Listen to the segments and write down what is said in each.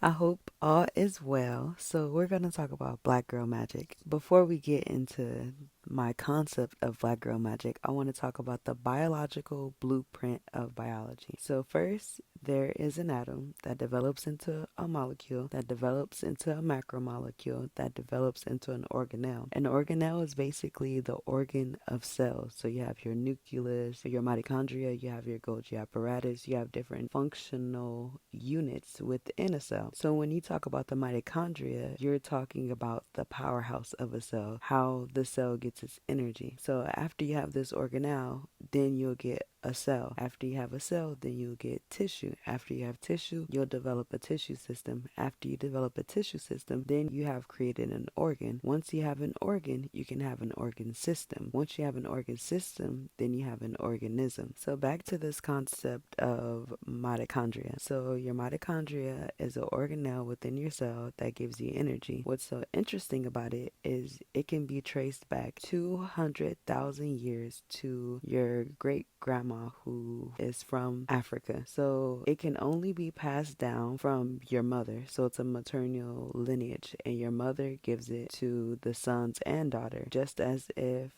I hope all is well. So, we're going to talk about Black Girl Magic. Before we get into my concept of Black Girl Magic, I want to talk about the biological blueprint of biology. So, first, there is an atom that develops into a molecule, that develops into a macromolecule, that develops into an organelle. An organelle is basically the organ of cells. So, you have your nucleus, your mitochondria, you have your Golgi apparatus, you have different functional units within a cell. So when you talk about the mitochondria, you're talking about the powerhouse of a cell, how the cell gets its energy. So after you have this organelle, then you'll get a cell. After you have a cell, then you'll get tissue. After you have tissue, you'll develop a tissue system. After you develop a tissue system, then you have created an organ. Once you have an organ, you can have an organ system. Once you have an organ system, then you have an organism. So back to this concept of mitochondria. So your mitochondria is an organelle within your cell that gives you energy. What's so interesting about it is it can be traced back 200,000 years to your great grandma who is from Africa. So it can only be passed down from your mother. So it's a maternal lineage, and your mother gives it to the sons and daughter, just as if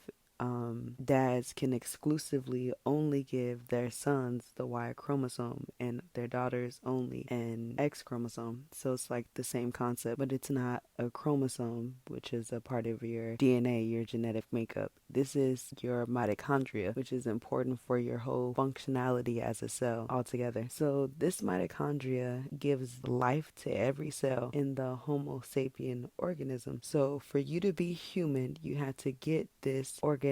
dads can exclusively only give their sons the Y chromosome and their daughters only an X chromosome. So it's like the same concept, but it's not a chromosome, which is a part of your DNA, your genetic makeup. This is your mitochondria, which is important for your whole functionality as a cell altogether. So this mitochondria gives life to every cell in the Homo sapien organism. So for you to be human, you had to get this organelle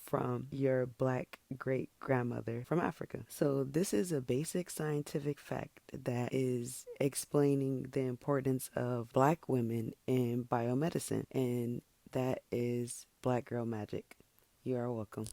from your black great grandmother from Africa. So this is a basic scientific fact that is explaining the importance of black women in biomedicine, and that is Black Girl Magic. You are welcome.